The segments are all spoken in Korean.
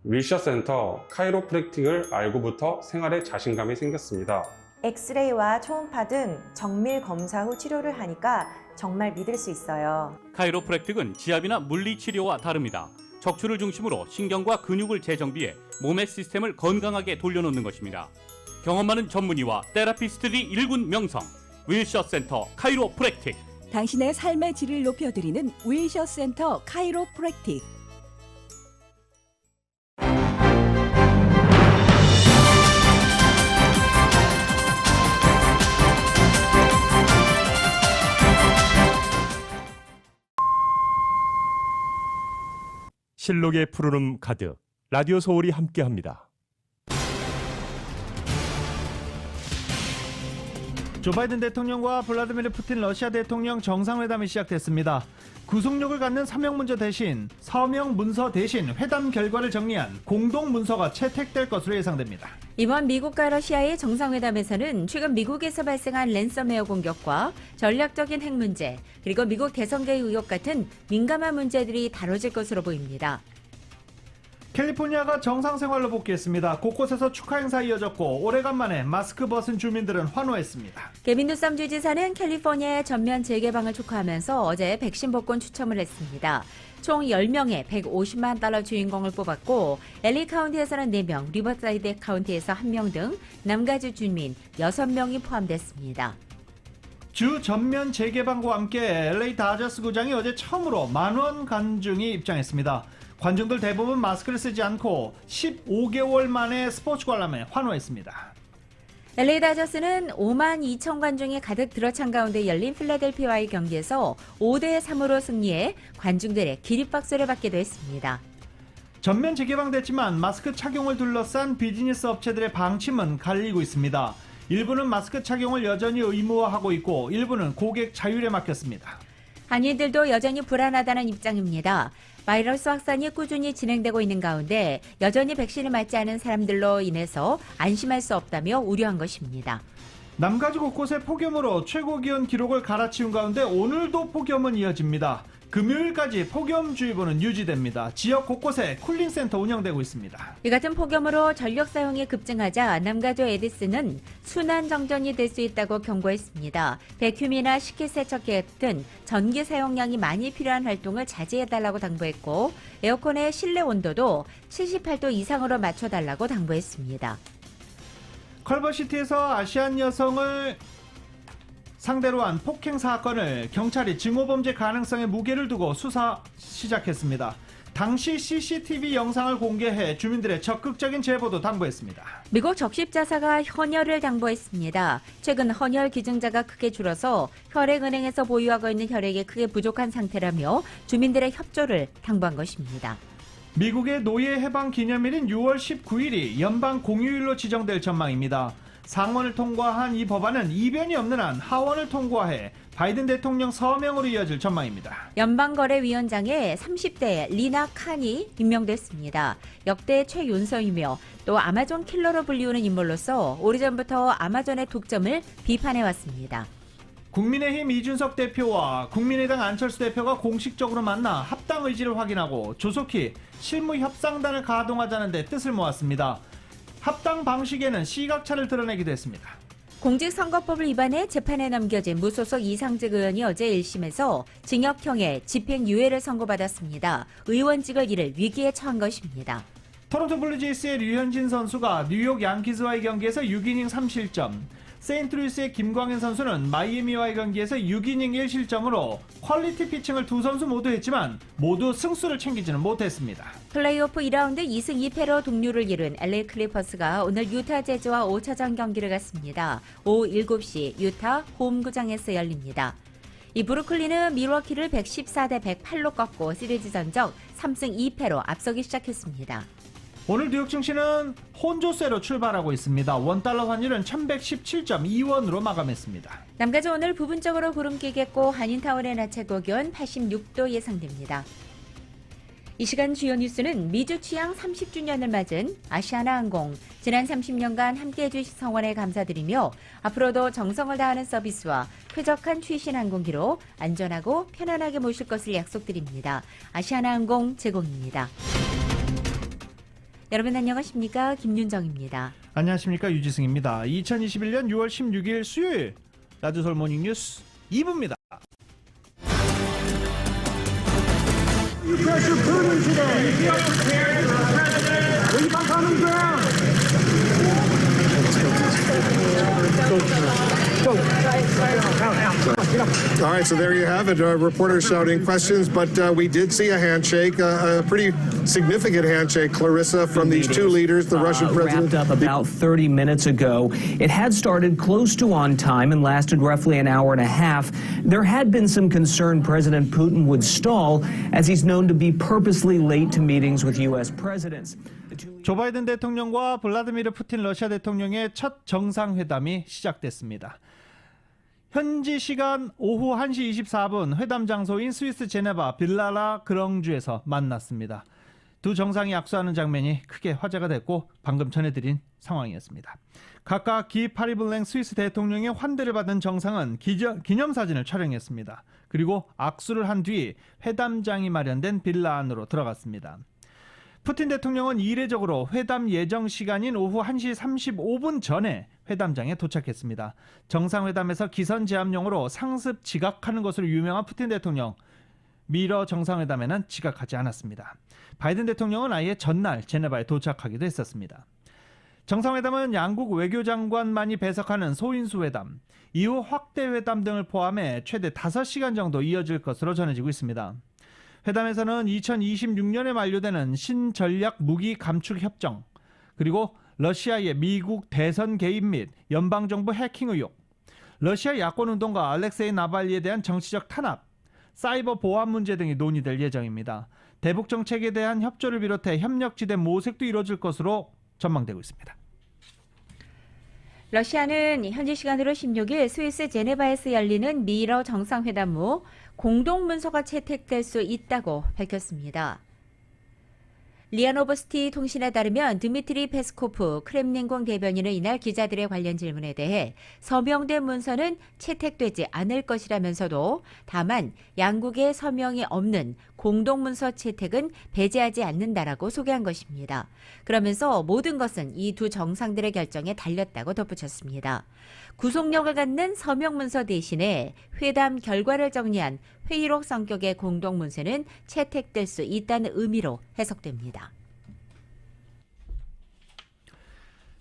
윌셔센터 카이로프랙틱을 알고부터 생활에 자신감이 생겼습니다. 엑스레이와 초음파 등 정밀 검사 후 치료를 하니까 정말 믿을 수 있어요. 카이로프랙틱은 지압이나 물리치료와 다릅니다. 척추를 중심으로 신경과 근육을 재정비해 몸의 시스템을 건강하게 돌려놓는 것입니다. 경험 많은 전문의와 테라피스트들이 일군 명성, 윌셔센터 카이로프랙틱. 당신의 삶의 질을 높여드리는 윌셔센터 카이로프랙틱. 실록의 푸르름 가득 라디오 서울이 함께합니다. 조 바이든 대통령과 블라디미르 푸틴 러시아 대통령 정상회담이 시작됐습니다. 구속력을 갖는 사명문서 대신 서명 문서 대신 회담 결과를 정리한 공동문서가 채택될 것으로 예상됩니다. 이번 미국과 러시아의 정상회담에서는 최근 미국에서 발생한 랜섬웨어 공격과 전략적인 핵 문제, 그리고 미국 대선 개입 의혹 같은 민감한 문제들이 다뤄질 것으로 보입니다. 캘리포니아가 정상생활로 복귀했습니다. 곳곳에서 축하 행사 이어졌고 오래간만에 마스크 벗은 주민들은 환호했습니다. 게빈 뉴섬 주지사는 캘리포니아의 전면 재개방을 축하하면서 어제 백신 복권 추첨을 했습니다. 총 10명의 150만 달러 주인공을 뽑았고 LA 카운티에서는 4명, 리버사이드 카운티에서 1명 등 남가주 주민 6명이 포함됐습니다. 주 전면 재개방과 함께 LA 다저스 구장이 어제 처음으로 만원 관중이 입장했습니다. 관중들 대부분 마스크를 쓰지 않고 15개월 만에 스포츠 관람에 환호했습니다. LA 다저스는 5만 2천 관중이 가득 들어찬 가운데 열린 필라델피아와의 경기에서 5대3으로 승리해 관중들의 기립박수를 받기도 했습니다. 전면 재개방됐지만 마스크 착용을 둘러싼 비즈니스 업체들의 방침은 갈리고 있습니다. 일부는 마스크 착용을 여전히 의무화하고 있고 일부는 고객 자율에 맡겼습니다. 한인들도 여전히 불안하다는 입장입니다. 바이러스 확산이 꾸준히 진행되고 있는 가운데 여전히 백신을 맞지 않은 사람들로 인해서 안심할 수 없다며 우려한 것입니다. 남가주 곳곳에 폭염으로 최고 기온 기록을 갈아치운 가운데 오늘도 폭염은 이어집니다. 금요일까지 폭염주의보는 유지됩니다. 지역 곳곳에 쿨링센터 운영되고 있습니다. 이 같은 폭염으로 전력 사용이 급증하자 남가주 에디슨은 순환 정전이 될 수 있다고 경고했습니다. 백큐미나 식기세척기 같은 전기 사용량이 많이 필요한 활동을 자제해달라고 당부했고 에어컨의 실내 온도도 78도 이상으로 맞춰달라고 당부했습니다. 컬버시티에서 아시안 여성을 상대로 한 폭행 사건을 경찰이 증오범죄 가능성에 무게를 두고 수사 시작했습니다. 당시 CCTV 영상을 공개해 주민들의 적극적인 제보도 당부했습니다. 미국 적십자사가 헌혈을 당부했습니다. 최근 헌혈 기증자가 크게 줄어서 혈액은행에서 보유하고 있는 혈액이 크게 부족한 상태라며 주민들의 협조를 당부한 것입니다. 미국의 노예 해방 기념일인 6월 19일이 연방 공휴일로 지정될 전망입니다. 상원을 통과한 이 법안은 이변이 없는 한 하원을 통과해 바이든 대통령 서명으로 이어질 전망입니다. 연방거래위원장에 30대 리나 칸이 임명됐습니다. 역대 최윤서이며 또 아마존 킬러로 불리우는 인물로서 오래전부터 아마존의 독점을 비판해왔습니다. 국민의힘 이준석 대표와 국민의당 안철수 대표가 공식적으로 만나 합당 의지를 확인하고 조속히 실무협상단을 가동하자는 데 뜻을 모았습니다. 합당 방식에는 시각차를 드러내기도 했습니다. 공직선거법을 위반해 재판에 넘겨진 무소속 이상직 의원이 어제 1심에서 징역형의 집행유예를 선고받았습니다. 의원직을 잃을 위기에 처한 것입니다. 토론토 블루제이스의 류현진 선수가 뉴욕 양키즈와의 경기에서 6이닝 3실점, 세인트루이스의 김광현 선수는 마이애미와의 경기에서 6이닝 1실점으로 퀄리티 피칭을 두 선수 모두 했지만 모두 승수를 챙기지는 못했습니다. 플레이오프 2라운드 2승 2패로 동률을 이룬 LA 클리퍼스가 오늘 유타 재즈와 5차전 경기를 갖습니다. 오후 7시 유타 홈구장에서 열립니다. 이 브루클린은 밀워키를 114대 108로 꺾고 시리즈 전적 3승 2패로 앞서기 시작했습니다. 오늘 뉴욕 증시는 혼조세로 출발하고 있습니다. 원달러 환율은 1117.2원으로 마감했습니다. 남가주 오늘 부분적으로 구름 끼겠고 한인타운의 낮 최고 기온 86도 예상됩니다. 이 시간 주요 뉴스는 미주 취양 30주년을 맞은 아시아나항공, 지난 30년간 함께해 주신 성원에 감사드리며 앞으로도 정성을 다하는 서비스와 쾌적한 최신 항공기로 안전하고 편안하게 모실 것을 약속드립니다. 아시아나항공 제공입니다. 여러분 안녕하십니까? 김윤정입니다. 안녕하십니까? 유지승입니다. 2021년 6월 16일 수요일 라디오 서울 모닝 뉴스 2부입니다. All right, so there you have it. Reporters shouting questions, but we did see a handshake, a pretty significant handshake, Clarissa, from these two leaders, the Russian president. Wrapped up about 30 minutes ago. It had started close to on time and lasted roughly an hour and a half. There had been some concern President Putin would stall, as he's known to be purposely late to meetings with U.S. presidents. 조 바이든 대통령과 블라디미르 푸틴 러시아 대통령의 첫 정상회담이 시작됐습니다. 현지 시간 오후 1시 24분 회담 장소인 스위스 제네바 빌라라 그렁주에서 만났습니다. 두 정상이 악수하는 장면이 크게 화제가 됐고 방금 전해드린 상황이었습니다. 각각 기 파리블랭 스위스 대통령의 환대를 받은 정상은 기념사진을 촬영했습니다. 그리고 악수를 한 뒤 회담장이 마련된 빌라 안으로 들어갔습니다. 푸틴 대통령은 이례적으로 회담 예정 시간인 오후 1시 35분 전에 회담장에 도착했습니다. 정상회담에서 기선 제압용으로 상습 지각하는 것으로 유명한 푸틴 대통령, 미러 정상회담에는 지각하지 않았습니다. 바이든 대통령은 아예 전날 제네바에 도착하기도 했었습니다. 정상회담은 양국 외교장관만이 배석하는 소인수 회담, 이후 확대 회담 등을 포함해 최대 5시간 정도 이어질 것으로 전해지고 있습니다. 회담에서는 2026년에 만료되는 신전략 무기 감축 협정, 그리고 러시아의 미국 대선 개입 및 연방정부 해킹 의혹, 러시아 야권운동가 알렉세이 나발리에 대한 정치적 탄압, 사이버 보안 문제 등이 논의될 예정입니다. 대북 정책에 대한 협조를 비롯해 협력지대 모색도 이뤄질 것으로 전망되고 있습니다. 러시아는 현지 시간으로 16일 스위스 제네바에서 열리는 미러 정상회담 후 공동문서가 채택될 수 있다고 밝혔습니다. 리아노보스티 통신에 따르면 드미트리 페스코프 크렘린궁 대변인은 이날 기자들의 관련 질문에 대해 서명된 문서는 채택되지 않을 것이라면서도 다만 양국의 서명이 없는 공동문서 채택은 배제하지 않는다라고 소개한 것입니다. 그러면서 모든 것은 이 두 정상들의 결정에 달렸다고 덧붙였습니다. 구속력을 갖는 서명문서 대신에 회담 결과를 정리한 회의록 성격의 공동문서는 채택될 수 있다는 의미로 해석됩니다.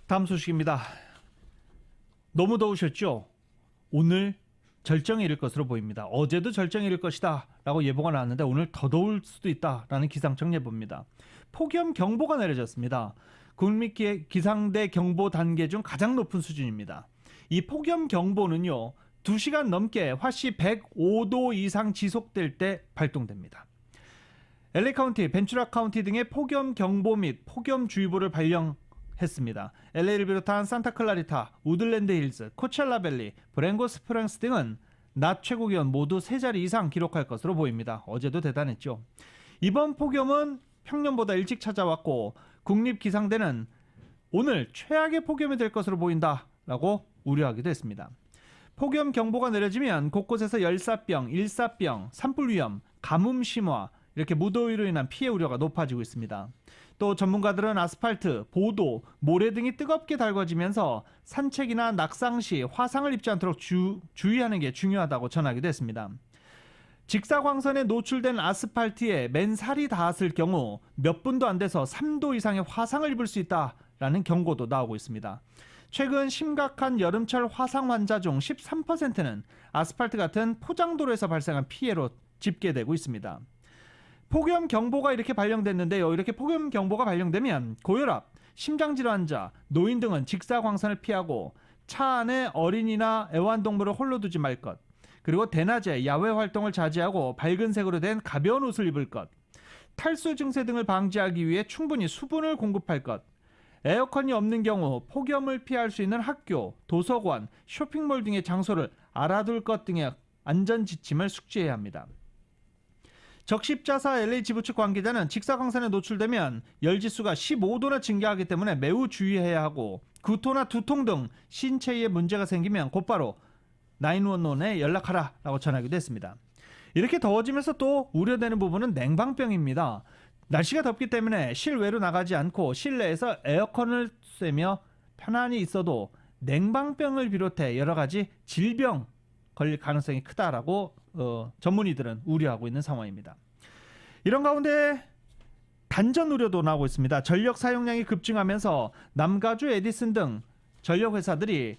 다음 소식입니다. 너무 더우셨죠? 오늘 절정에 이를 것으로 보입니다. 어제도 절정에 이를 것이다 라고 예보가 나왔는데 오늘 더 더울 수도 있다라는 기상청 예보입니다. 폭염 경보가 내려졌습니다. 국립기상대 경보 단계 중 가장 높은 수준입니다. 이 폭염 경보는요, 2시간 넘게 화씨 105도 이상 지속될 때 발동됩니다. LA 카운티, 벤츄라 카운티 등의 폭염 경보 및 폭염 주의보를 발령했습니다. LA를 비롯한 산타클라리타, 우들랜드 힐즈, 코첼라밸리, 브랭고 스프링스 등은 낮 최고 기온 모두 3자리 이상 기록할 것으로 보입니다. 어제도 대단했죠. 이번 폭염은 평년보다 일찍 찾아왔고 국립기상대는 오늘 최악의 폭염이 될 것으로 보인다라고 우려하기도 했습니다. 폭염 경보가 내려지면 곳곳에서 열사병, 일사병, 산불 위험, 가뭄 심화, 이렇게 무더위로 인한 피해 우려가 높아지고 있습니다. 또 전문가들은 아스팔트, 보도, 모래 등이 뜨겁게 달궈지면서 산책이나 낙상 시 화상을 입지 않도록 주의하는 게 중요하다고 전하기도 했습니다. 직사광선에 노출된 아스팔트에 맨살이 닿았을 경우 몇 분도 안 돼서 3도 이상의 화상을 입을 수 있다라는 경고도 나오고 있습니다. 최근 심각한 여름철 화상 환자 중 13%는 아스팔트 같은 포장도로에서 발생한 피해로 집계되고 있습니다. 폭염 경보가 이렇게 발령됐는데요. 이렇게 폭염 경보가 발령되면 고혈압, 심장질환 환자, 노인 등은 직사광선을 피하고 차 안에 어린이나 애완동물을 홀로 두지 말 것, 그리고 대낮에 야외 활동을 자제하고 밝은 색으로 된 가벼운 옷을 입을 것, 탈수 증세 등을 방지하기 위해 충분히 수분을 공급할 것, 에어컨이 없는 경우 폭염을 피할 수 있는 학교, 도서관, 쇼핑몰 등의 장소를 알아둘 것 등의 안전 지침을 숙지해야 합니다. 적십자사 LA 지부 측 관계자는 직사광선에 노출되면 열지수가 15도나 증가하기 때문에 매우 주의해야 하고 구토나 두통 등 신체에 문제가 생기면 곧바로 911에 연락하라라고 전하기도 했습니다. 이렇게 더워지면서 또 우려되는 부분은 냉방병입니다. 날씨가 덥기 때문에 실외로 나가지 않고 실내에서 에어컨을 쐬며 편안히 있어도 냉방병을 비롯해 여러 가지 질병 걸릴 가능성이 크다라고 전문의들은 우려하고 있는 상황입니다. 이런 가운데 단전 우려도 나오고 있습니다. 전력 사용량이 급증하면서 남가주, 에디슨 등 전력 회사들이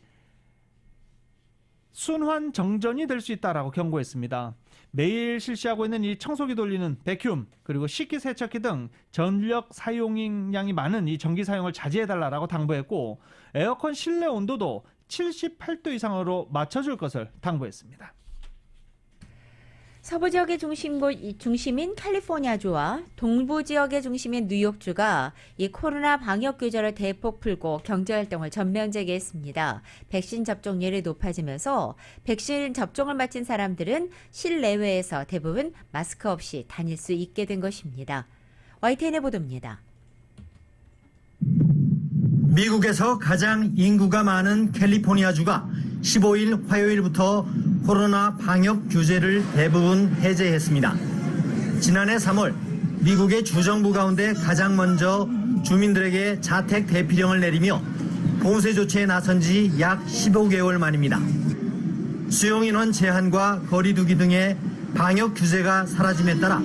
순환 정전이 될 수 있다라고 경고했습니다. 매일 실시하고 있는 이 청소기 돌리는 베큐um 그리고 식기세척기 등 전력 사용량이 많은 이 전기 사용을 자제해달라고 당부했고 에어컨 실내 온도도 78도 이상으로 맞춰줄 것을 당부했습니다. 서부 지역의 중심인 캘리포니아주와 동부 지역의 중심인 뉴욕주가 이 코로나 방역 규제를 대폭 풀고 경제 활동을 전면 재개했습니다. 백신 접종률이 높아지면서 백신 접종을 마친 사람들은 실내외에서 대부분 마스크 없이 다닐 수 있게 된 것입니다. YTN의 보도입니다. 미국에서 가장 인구가 많은 캘리포니아주가 15일 화요일부터 코로나 방역 규제를 대부분 해제했습니다. 지난해 3월 미국의 주정부 가운데 가장 먼저 주민들에게 자택 대피령을 내리며 봉쇄 조치에 나선 지 약 15개월 만입니다. 수용인원 제한과 거리 두기 등의 방역 규제가 사라짐에 따라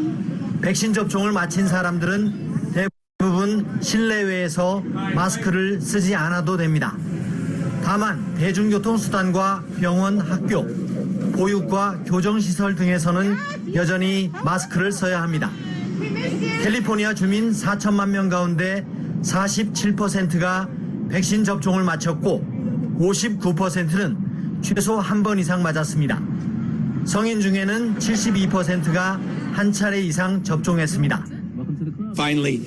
백신 접종을 마친 사람들은 대부분 실내외에서 마스크를 쓰지 않아도 됩니다. 다만 대중교통수단과 병원, 학교, 보육과 교정시설 등에서는 여전히 마스크를 써야 합니다. 캘리포니아 주민 4천만 명 가운데 47%가 백신 접종을 마쳤고 59%는 최소 한 번 이상 맞았습니다. 성인 중에는 72%가 한 차례 이상 접종했습니다. Finally,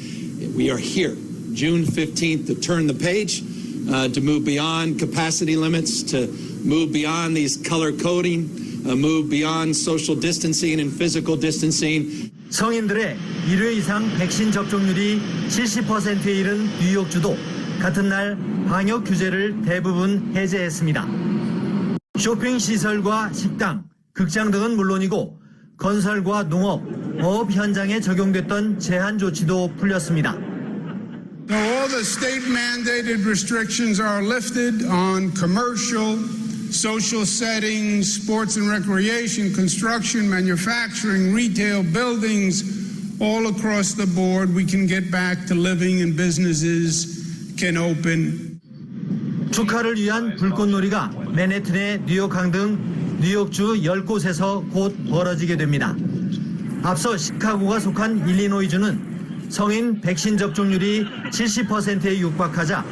we are here, June 15th, to turn the page, to move beyond capacity limits, to move beyond these color coding, move beyond social distancing and physical distancing. 성인들의 1회 이상 백신 접종률이 70%에 이른 뉴욕주도 같은 날 방역 규제를 대부분 해제했습니다. 쇼핑시설과 식당, 극장 등은 물론이고 건설과 농업, 어업 현장에 적용됐던 제한 조치도 풀렸습니다. All the state-mandated restrictions are lifted on commercial, social settings, sports and recreation, construction, manufacturing, retail, buildings, all across the board. We can get back to living and businesses can open. 축하를 위한 불꽃놀이가 맨해튼의 뉴욕항 등 뉴욕주 10곳에서 곧 벌어지게 됩니다. 앞서 시카고가 속한 일리노이주는 성인 백신 접종률이 70%에 육박하자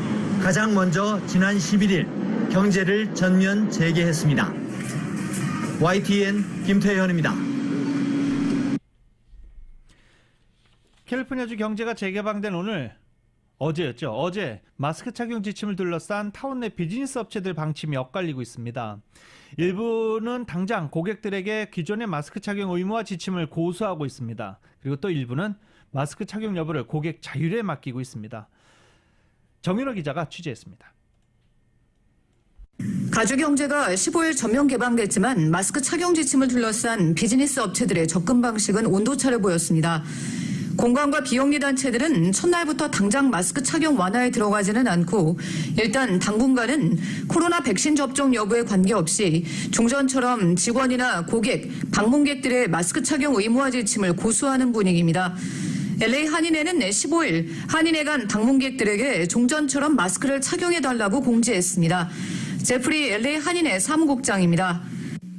가장 먼저 지난 11일 경제를 전면 재개했습니다. YTN 김태현입니다. 캘리포니아주 경제가 재개방된 오늘 어제였죠. 어제 마스크 착용 지침을 둘러싼 타운 내 비즈니스 업체들 방침이 엇갈리고 있습니다. 일부는 당장 고객들에게 기존의 마스크 착용 의무화 지침을 고수하고 있습니다. 그리고 또 일부는 마스크 착용 여부를 고객 자율에 맡기고 있습니다. 정윤호 기자가 취재했습니다. 가주경제가 15일 전면 개방됐지만 마스크 착용 지침을 둘러싼 비즈니스 업체들의 접근 방식은 온도차를 보였습니다. 공간과 비영리 단체들은 첫날부터 당장 마스크 착용 완화에 들어가지는 않고 일단 당분간은 코로나 백신 접종 여부에 관계없이 종전처럼 직원이나 고객, 방문객들의 마스크 착용 의무화 지침을 고수하는 분위기입니다. LA 한인회는 15일 한인회 간 방문객들에게 종전처럼 마스크를 착용해달라고 공지했습니다. 제프리 LA 한인회 사무국장입니다.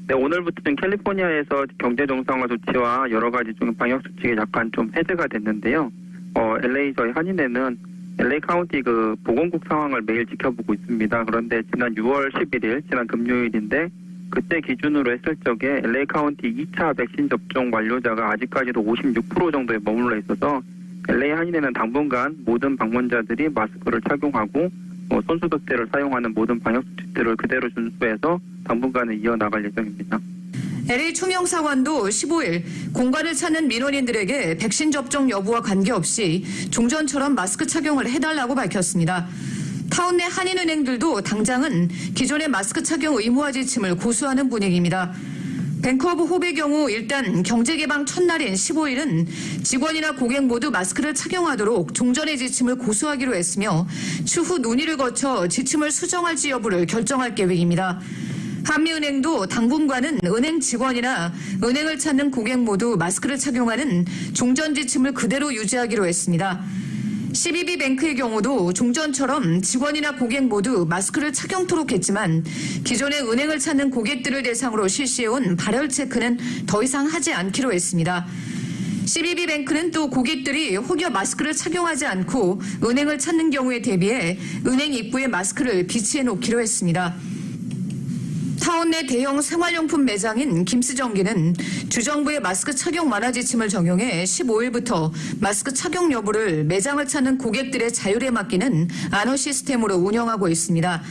네, 오늘부터는 캘리포니아에서 경제 정상화 조치와 여러 가지 좀 방역 수칙이 약간 좀 해제가 됐는데요. LA 저희 한인회는 LA 카운티 그 보건국 상황을 매일 지켜보고 있습니다. 그런데 지난 6월 11일, 지난 금요일인데 그때 기준으로 했을 적에 LA 카운티 2차 백신 접종 완료자가 아직까지도 56% 정도에 머물러 있어서 LA 한인회는 당분간 모든 방문자들이 마스크를 착용하고 손소독제를 사용하는 모든 방역 수칙들을 그대로 준수해서 당분간은 이어나갈 예정입니다. LA 총영사관도 15일 공간을 찾는 민원인들에게 백신 접종 여부와 관계없이 종전처럼 마스크 착용을 해달라고 밝혔습니다. 타운 내 한인은행들도 당장은 기존의 마스크 착용 의무화 지침을 고수하는 분위기입니다. 뱅크 오브 홉의 경우 일단 경제개방 첫날인 15일은 직원이나 고객 모두 마스크를 착용하도록 종전의 지침을 고수하기로 했으며 추후 논의를 거쳐 지침을 수정할지 여부를 결정할 계획입니다. 한미은행도 당분간은 은행 직원이나 은행을 찾는 고객 모두 마스크를 착용하는 종전 지침을 그대로 유지하기로 했습니다. CBB뱅크의 경우도 종전처럼 직원이나 고객 모두 마스크를 착용토록 했지만 기존의 은행을 찾는 고객들을 대상으로 실시해온 발열 체크는 더 이상 하지 않기로 했습니다. CBB뱅크는 또 고객들이 혹여 마스크를 착용하지 않고 은행을 찾는 경우에 대비해 은행 입구에 마스크를 비치해 놓기로 했습니다. 타운 내 대형 생활용품 매장인 김스정기는 주정부의 마스크 착용 완화 지침을 적용해 15일부터 마스크 착용 여부를 매장을 찾는 고객들의 자율에 맡기는 안어 시스템으로 운영하고 있습니다.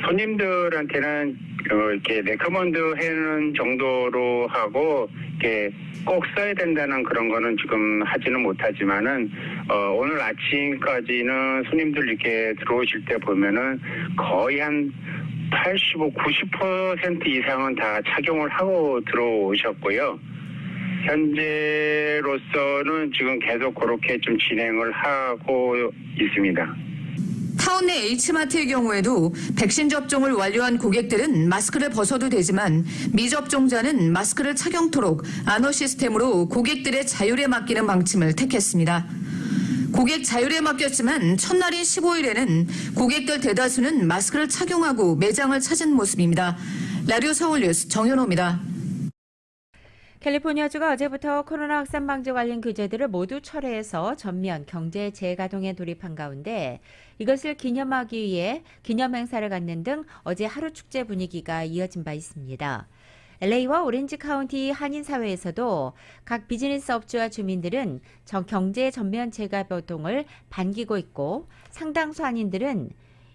손님들한테는 이렇게 레커먼드 해는 정도로 하고 이렇게 꼭 써야 된다는 그런 거는 지금 하지는 못하지만은 오늘 아침까지는 손님들 이렇게 들어오실 때 보면은 거의 한 85, 90% 이상은 다 착용을 하고 들어오셨고요. 현재로서는 지금 계속 그렇게 좀 진행을 하고 있습니다. 타운 내 H마트의 경우에도 백신 접종을 완료한 고객들은 마스크를 벗어도 되지만 미접종자는 마스크를 착용토록 안어 시스템으로 고객들의 자율에 맡기는 방침을 택했습니다. 고객 자율에 맡겼지만 첫날인 15일에는 고객들 대다수는 마스크를 착용하고 매장을 찾은 모습입니다. 라디오 서울 뉴스 정현호입니다. 캘리포니아주가 어제부터 코로나 확산 방지 관련 규제들을 모두 철회해서 전면 경제 재가동에 돌입한 가운데 이것을 기념하기 위해 기념 행사를 갖는 등 어제 하루 축제 분위기가 이어진 바 있습니다. LA와 오렌지 카운티 한인사회에서도 각 비즈니스 업주와 주민들은 경제 전면 재가동을 반기고 있고 상당수 한인들은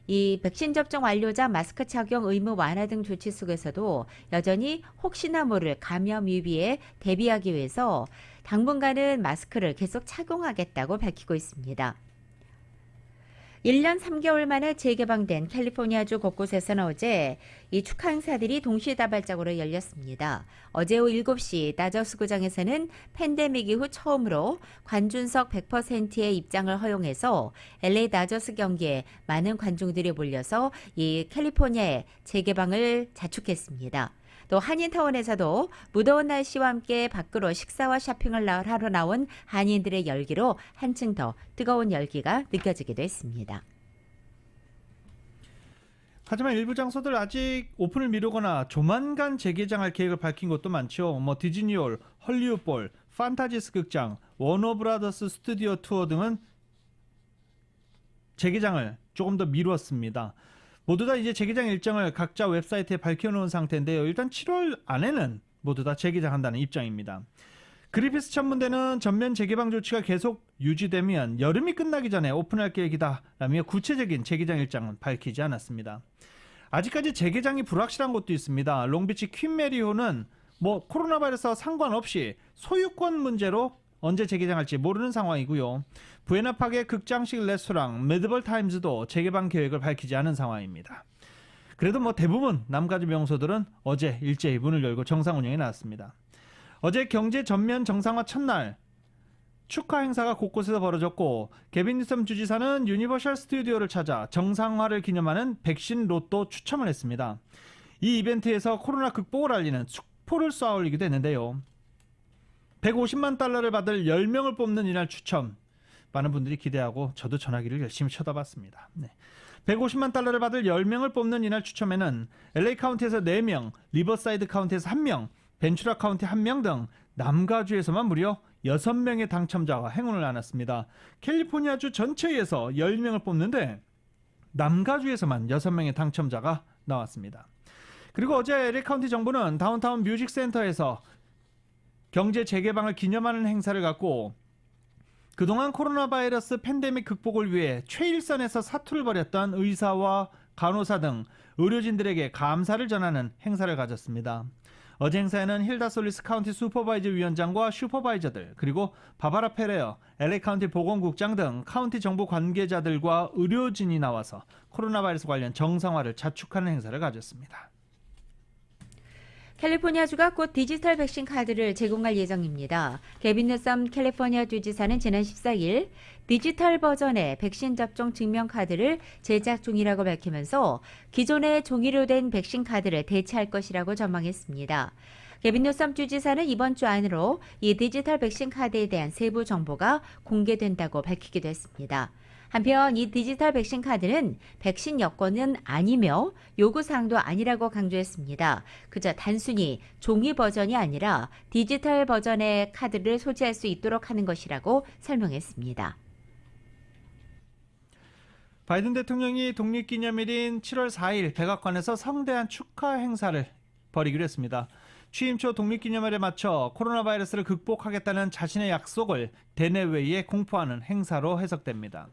이 백신 접종 완료자 마스크 착용 의무 완화 등 조치 속에서도 여전히 혹시나 모를 감염 유비에 대비하기 위해서 당분간은 마스크를 계속 착용하겠다고 밝히고 있습니다. 1년 3개월 만에 재개방된 캘리포니아주 곳곳에서는 어제 이 축하 행사들이 동시다발적으로 열렸습니다. 어제 오후 7시 다저스구장에서는 팬데믹 이후 처음으로 관중석 100%의 입장을 허용해서 LA 다저스 경기에 많은 관중들이 몰려서 이 캘리포니아의 재개방을 자축했습니다. 또 한인타운에서도 무더운 날씨와 함께 밖으로 식사와 쇼핑을 하러 나온 한인들의 열기로 한층 더 뜨거운 열기가 느껴지기도 했습니다. 하지만 일부 장소들 아직 오픈을 미루거나 조만간 재개장할 계획을 밝힌 곳도 많죠. 디즈니월, 헐리우드볼, 판타지스 극장, 워너브라더스 스튜디오 투어 등은 재개장을 조금 더 미루었습니다. 모두 다 이제 재개장 일정을 각자 웹사이트에 밝혀놓은 상태인데요. 일단 7월 안에는 모두 다 재개장한다는 입장입니다. 그리피스 천문대는 전면 재개방 조치가 계속 유지되면 여름이 끝나기 전에 오픈할 계획이다라며 구체적인 재개장 일정은 밝히지 않았습니다. 아직까지 재개장이 불확실한 곳도 있습니다. 롱비치 퀸 메리호는 코로나 바이러스와 상관없이 소유권 문제로 언제 재개장할지 모르는 상황이고요. 부에나파크의 극장식 레스토랑 매드벌 타임즈도 재개방 계획을 밝히지 않은 상황입니다. 그래도 대부분 남가주 명소들은 어제 일제히 문을 열고 정상 운영에 나왔습니다. 어제 경제 전면 정상화 첫날 축하 행사가 곳곳에서 벌어졌고 게빈 뉴섬 주지사는 유니버셜 스튜디오를 찾아 정상화를 기념하는 백신 로또 추첨을 했습니다. 이 이벤트에서 코로나 극복을 알리는 축포를 쏘아 올리기도 했는데요. 150만 달러를 받을 10명을 뽑는 이날 추첨. 많은 분들이 기대하고 저도 전화기를 열심히 쳐다봤습니다. 150만 달러를 받을 10명을 뽑는 이날 추첨에는 LA 카운티에서 4명, 리버사이드 카운티에서 1명, 벤츄라 카운티 1명 등 남가주에서만 무려 6명의 당첨자가 행운을 나눴습니다. 캘리포니아주 전체에서 10명을 뽑는데 남가주에서만 6명의 당첨자가 나왔습니다. 그리고 어제 LA 카운티 정부는 다운타운 뮤직 센터에서 경제 재개방을 기념하는 행사를 갖고 그동안 코로나 바이러스 팬데믹 극복을 위해 최일선에서 사투를 벌였던 의사와 간호사 등 의료진들에게 감사를 전하는 행사를 가졌습니다. 어제 행사에는 힐다 솔리스 카운티 슈퍼바이저 위원장과 슈퍼바이저들 그리고 바바라 페레어 LA 카운티 보건국장 등 카운티 정부 관계자들과 의료진이 나와서 코로나 바이러스 관련 정상화를 자축하는 행사를 가졌습니다. 캘리포니아주가 곧 디지털 백신 카드를 제공할 예정입니다. 게빈 뉴섬 캘리포니아 주지사는 지난 14일 디지털 버전의 백신 접종 증명 카드를 제작 중이라고 밝히면서 기존의 종이로 된 백신 카드를 대체할 것이라고 전망했습니다. 게빈 뉴섬 주지사는 이번 주 안으로 이 디지털 백신 카드에 대한 세부 정보가 공개된다고 밝히기도 했습니다. 한편 이 디지털 백신 카드는 백신 여권은 아니며 요구사항도 아니라고 강조했습니다. 그저 단순히 종이 버전이 아니라 디지털 버전의 카드를 소지할 수 있도록 하는 것이라고 설명했습니다. 바이든 대통령이 독립기념일인 7월 4일 백악관에서 성대한 축하 행사를 벌이기로 했습니다. 취임 초 독립기념일에 맞춰 코로나 바이러스를 극복하겠다는 자신의 약속을 대내외에 공포하는 행사로 해석됩니다.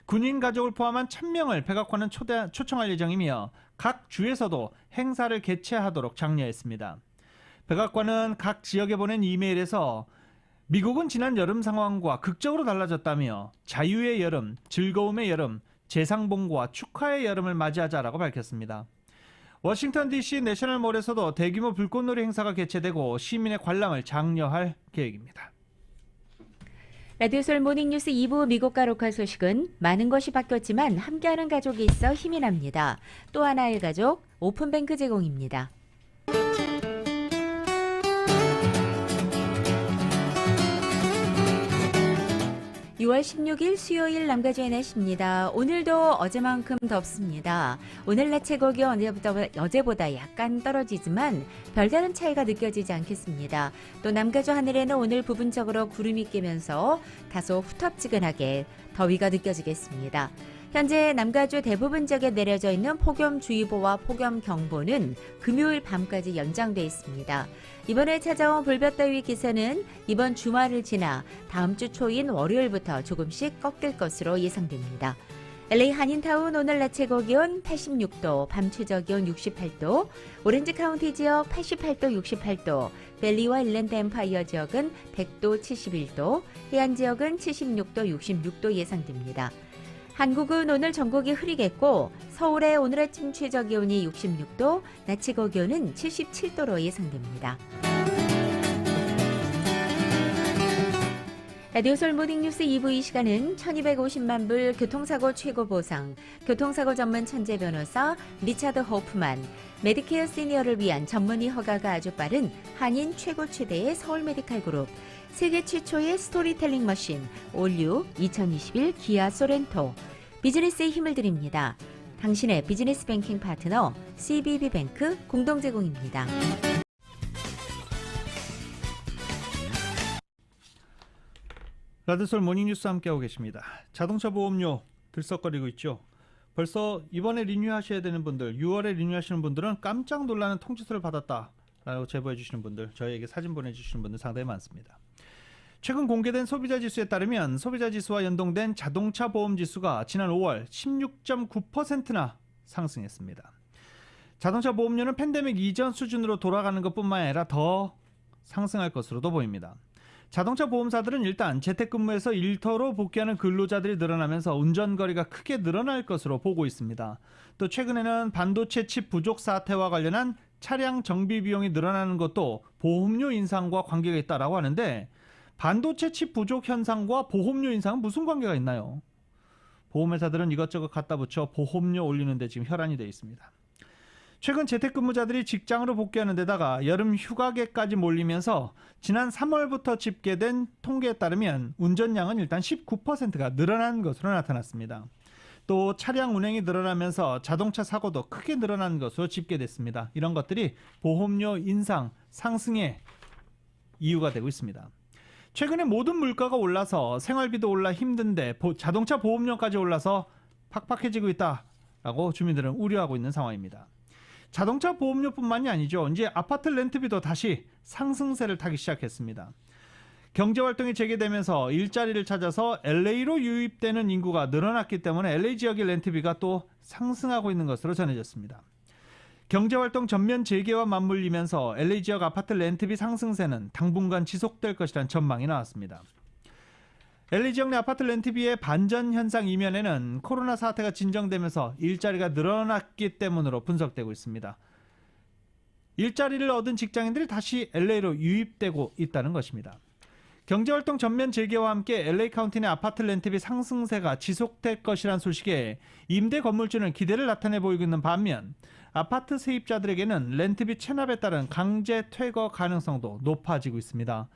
군인 가족을 포함한 1000명을 백악관은 초청할 예정이며 각 주에서도 행사를 개최하도록 장려했습니다. 백악관은 각 지역에 보낸 이메일에서 미국은 지난 여름 상황과 극적으로 달라졌다며 자유의 여름, 즐거움의 여름, 재상봉과 축하의 여름을 맞이하자라고 밝혔습니다. 워싱턴 DC 내셔널몰에서도 대규모 불꽃놀이 행사가 개최되고 시민의 관람을 장려할 계획입니다. 라디오솔 모닝뉴스 2부 미국과 로컬 소식은 많은 것이 바뀌었지만 함께하는 가족이 있어 힘이 납니다. 또 하나의 가족, 오픈뱅크 제공입니다. 6월 16일 수요일 남가주의 날씨입니다. 오늘도 어제만큼 덥습니다. 오늘 낮 최고 기온 어제보다 약간 떨어지지만 별다른 차이가 느껴지지 않겠습니다. 또 남가주 하늘에는 오늘 부분적으로 구름이 끼면서 다소 후텁지근하게 더위가 느껴지겠습니다. 현재 남가주 대부분 지역에 내려져 있는 폭염주의보와 폭염경보는 금요일 밤까지 연장돼 있습니다. 이번에 찾아온 불볕더위 기세는 이번 주말을 지나 다음 주 초인 월요일부터 조금씩 꺾일 것으로 예상됩니다. LA 한인타운 오늘 낮 최고 기온 86도, 밤 최저 기온 68도, 오렌지 카운티 지역 88도, 68도, 밸리와 일랜드 엠파이어 지역은 100도, 71도, 해안 지역은 76도, 66도 예상됩니다. 한국은 오늘 전국이 흐리겠고 서울의 오늘 아침 최저 기온이 66도, 낮 최고 기온은 77도로 예상됩니다. 라디오솔 모닝뉴스 2부 이 시간은 1250만 불 교통사고 최고 보상, 교통사고 전문 천재 변호사 리차드 호프만, 메디케어 시니어를 위한 전문의 허가가 아주 빠른 한인 최고 최대의 서울 메디칼 그룹, 세계 최초의 스토리텔링 머신 올류 2021 기아 소렌토, 비즈니스에 힘을 드립니다. 당신의 비즈니스 뱅킹 파트너 CBB뱅크 공동 제공입니다. 라디오솔 모닝뉴스 함께하고 계십니다. 자동차 보험료 들썩거리고 있죠. 벌써 이번에 리뉴하셔야 되는 분들, 6월에 리뉴하시는 분들은 깜짝 놀라는 통지서를 받았다라고 제보해 주시는 분들, 저희에게 사진 보내주시는 분들 상당히 많습니다. 최근 공개된 소비자지수에 따르면 소비자지수와 연동된 자동차 보험지수가 지난 5월 16.9%나 상승했습니다. 자동차 보험료는 팬데믹 이전 수준으로 돌아가는 것뿐만 아니라 더 상승할 것으로도 보입니다. 자동차 보험사들은 일단 재택근무에서 일터로 복귀하는 근로자들이 늘어나면서 운전거리가 크게 늘어날 것으로 보고 있습니다. 또 최근에는 반도체 칩 부족 사태와 관련한 차량 정비 비용이 늘어나는 것도 보험료 인상과 관계가 있다고 하는데 반도체 칩 부족 현상과 보험료 인상은 무슨 관계가 있나요? 보험회사들은 이것저것 갖다 붙여 보험료 올리는데 지금 혈안이 되어 있습니다. 최근 재택근무자들이 직장으로 복귀하는 데다가 여름 휴가계까지 몰리면서 지난 3월부터 집계된 통계에 따르면 운전량은 일단 19%가 늘어난 것으로 나타났습니다. 또 차량 운행이 늘어나면서 자동차 사고도 크게 늘어난 것으로 집계됐습니다. 이런 것들이 보험료 인상, 상승의 이유가 되고 있습니다. 최근에 모든 물가가 올라서 생활비도 올라 힘든데 자동차 보험료까지 올라서 팍팍해지고 있다라고 주민들은 우려하고 있는 상황입니다. 자동차 보험료뿐만이 아니죠. 이제 아파트 렌트비도 다시 상승세를 타기 시작했습니다. 경제활동이 재개되면서 일자리를 찾아서 LA로 유입되는 인구가 늘어났기 때문에 LA 지역의 렌트비가 또 상승하고 있는 것으로 전해졌습니다. 경제활동 전면 재개와 맞물리면서 LA 지역 아파트 렌트비 상승세는 당분간 지속될 것이라는 전망이 나왔습니다. LA 지역 내 아파트 렌트비의 반전 현상 이면에는 코로나 사태가 진정되면서 일자리가 늘어났기 때문으로 분석되고 있습니다. 일자리를 얻은 직장인들이 다시 LA로 유입되고 있다는 것입니다. 경제활동 전면 재개와 함께 LA 카운티 내 아파트 렌트비 상승세가 지속될 것이란 소식에 임대 건물주는 기대를 나타내 보이고 있는 반면 아파트 세입자들에게는 렌트비 체납에 따른 강제 퇴거 가능성도 높아지고 있습니다.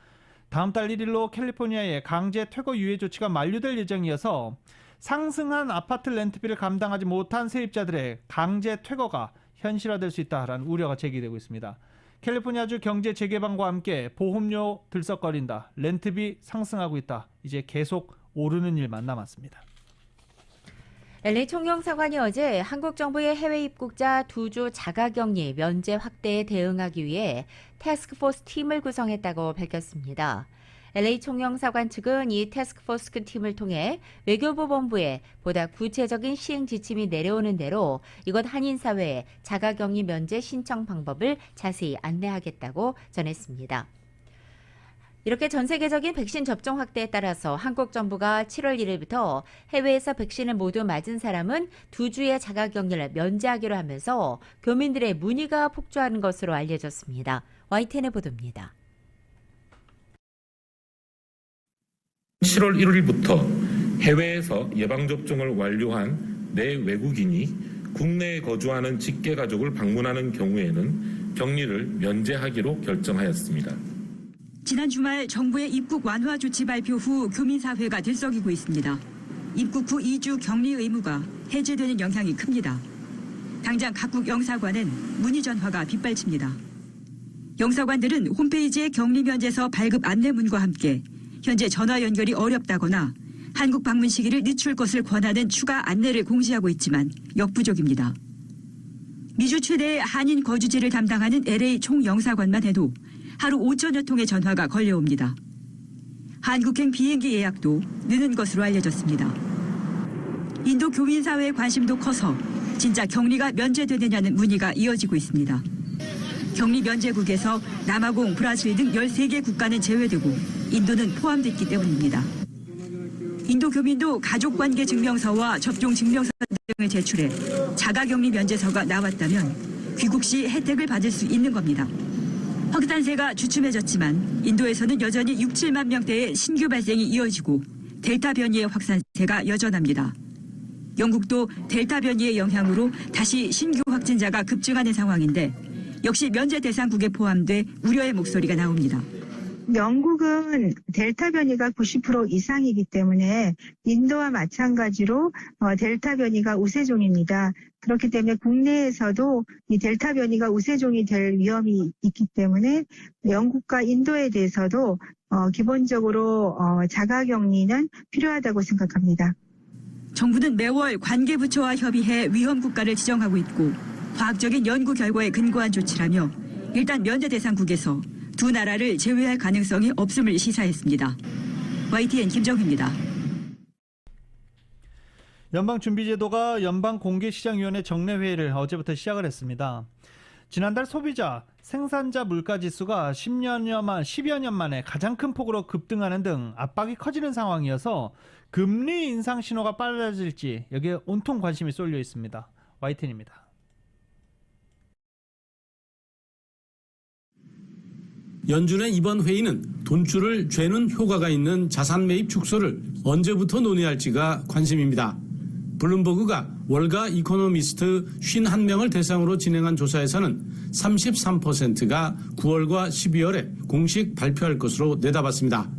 다음 달 1일로 캘리포니아의 강제 퇴거 유예 조치가 만료될 예정이어서 상승한 아파트 렌트비를 감당하지 못한 세입자들의 강제 퇴거가 현실화될 수 있다라는 우려가 제기되고 있습니다. 캘리포니아주 경제 재개방과 함께 보험료 들썩거린다, 렌트비 상승하고 있다, 이제 계속 오르는 일만 남았습니다. LA 총영사관이 어제 한국 정부의 해외 입국자 2주 자가격리 면제 확대에 대응하기 위해 태스크포스 팀을 구성했다고 밝혔습니다. LA 총영사관 측은 이 태스크포스 팀을 통해 외교부 본부에 보다 구체적인 시행 지침이 내려오는 대로 이곳 한인사회에 자가격리 면제 신청 방법을 자세히 안내하겠다고 전했습니다. 이렇게 전 세계적인 백신 접종 확대에 따라서 한국 정부가 7월 1일부터 해외에서 백신을 모두 맞은 사람은 2주의 자가격리를 면제하기로 하면서 교민들의 문의가 폭주하는 것으로 알려졌습니다. YTN의 보도입니다. 7월 1일부터 해외에서 예방접종을 완료한 내 외국인이 국내에 거주하는 직계가족을 방문하는 경우에는 격리를 면제하기로 결정하였습니다. 지난 주말 정부의 입국 완화 조치 발표 후 교민사회가 들썩이고 있습니다. 입국 후 2주 격리 의무가 해제되는 영향이 큽니다. 당장 각국 영사관은 문의 전화가 빗발칩니다. 영사관들은 홈페이지의 격리 면제서 발급 안내문과 함께 현재 전화 연결이 어렵다거나 한국 방문 시기를 늦출 것을 권하는 추가 안내를 공지하고 있지만 역부족입니다. 미주 최대의 한인 거주지를 담당하는 LA 총영사관만 해도 하루 5천여 통의 전화가 걸려옵니다. 한국행 비행기 예약도 느는 것으로 알려졌습니다. 인도 교민사회의 관심도 커서 진짜 격리가 면제되느냐는 문의가 이어지고 있습니다. 격리 면제국에서 남아공, 브라질 등 13개 국가는 제외되고 인도는 포함됐기 때문입니다. 인도 교민도 가족관계 증명서와 접종 증명서 등을 제출해 자가격리 면제서가 나왔다면 귀국 시 혜택을 받을 수 있는 겁니다. 확산세가 주춤해졌지만 인도에서는 여전히 6, 7만 명대의 신규 발생이 이어지고 델타 변이의 확산세가 여전합니다. 영국도 델타 변이의 영향으로 다시 신규 확진자가 급증하는 상황인데 역시 면제 대상국에 포함돼 우려의 목소리가 나옵니다. 영국은 델타 변이가 90% 이상이기 때문에 인도와 마찬가지로 델타 변이가 우세종입니다. 그렇기 때문에 국내에서도 이 델타 변이가 우세종이 될 위험이 있기 때문에 영국과 인도에 대해서도 기본적으로 자가격리는 필요하다고 생각합니다. 정부는 매월 관계부처와 협의해 위험 국가를 지정하고 있고 과학적인 연구 결과에 근거한 조치라며 일단 면제 대상국에서 두 나라를 제외할 가능성이 없음을 시사했습니다. YTN 김정희입니다. 연방준비제도가 연방공개시장위원회 정례회의를 어제부터 시작을 했습니다. 지난달 소비자, 생산자 물가지수가 10여 년 만에 가장 큰 폭으로 급등하는 등 압박이 커지는 상황이어서 금리 인상 신호가 빨라질지 여기에 온통 관심이 쏠려 있습니다. YTN입니다. 연준의 이번 회의는 돈줄을 죄는 효과가 있는 자산 매입 축소를 언제부터 논의할지가 관심입니다. 블룸버그가 월가 이코노미스트 51명을 대상으로 진행한 조사에서는 33%가 9월과 12월에 공식 발표할 것으로 내다봤습니다.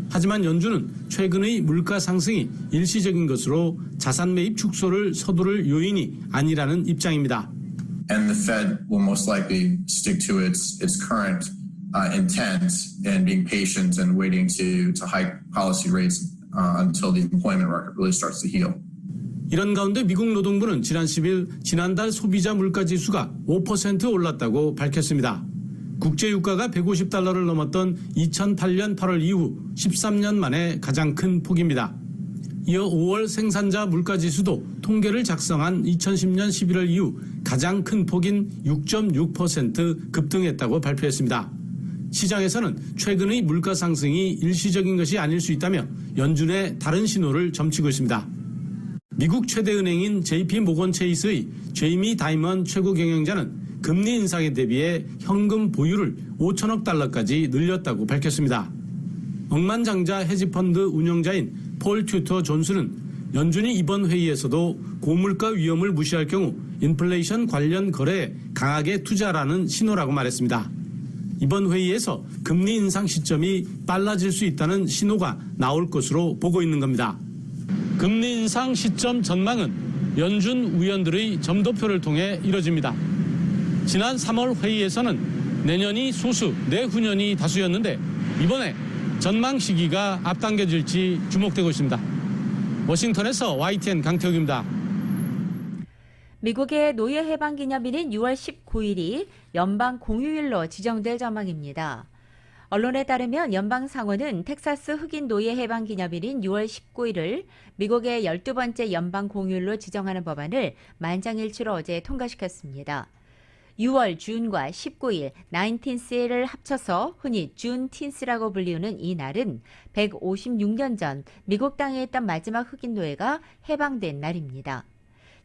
하지만 연준은 최근의 물가 상승이 일시적인 것으로 자산 매입 축소를 서두를 요인이 아니라는 입장입니다. And the Fed will most likely stick to its current intent and being patient and waiting to hike policy rates until the employment market really starts to heal. 이런 가운데 미국 노동부는 지난 10일 지난달 소비자 물가지수가 5% 올랐다고 밝혔습니다. 국제유가가 150달러를 넘었던 2008년 8월 이후 13년 만에 가장 큰 폭입니다. 이어 5월 생산자 물가지수도 통계를 작성한 2010년 11월 이후 가장 큰 폭인 6.6% 급등했다고 발표했습니다. 시장에서는 최근의 물가 상승이 일시적인 것이 아닐 수 있다며 연준의 다른 신호를 점치고 있습니다. 미국 최대 은행인 JP 모건 체이스의 제이미 다이먼 최고 경영자는 금리 인상에 대비해 현금 보유를 5천억 달러까지 늘렸다고 밝혔습니다. 억만장자 헤지펀드 운영자인 폴 튜터 존스는 연준이 이번 회의에서도 고물가 위험을 무시할 경우 인플레이션 관련 거래에 강하게 투자라는 신호라고 말했습니다. 이번 회의에서 금리 인상 시점이 빨라질 수 있다는 신호가 나올 것으로 보고 있는 겁니다. 금리 인상 시점 전망은 연준 위원들의 점도표를 통해 이뤄집니다. 지난 3월 회의에서는 내년이 소수, 내후년이 다수였는데 이번에 전망 시기가 앞당겨질지 주목되고 있습니다. 워싱턴에서 YTN 강태욱입니다. 미국의 노예 해방 기념일인 6월 19일이 연방 공휴일로 지정될 전망입니다. 언론에 따르면 연방 상원은 텍사스 흑인 노예 해방 기념일인 6월 19일을 미국의 12번째 연방 공휴일로 지정하는 법안을 만장일치로 어제 통과시켰습니다. 6월 준과 19일, 19th를 합쳐서 흔히 준틴스라고 불리우는 이 날은 156년 전 미국 땅에 있던 마지막 흑인 노예가 해방된 날입니다.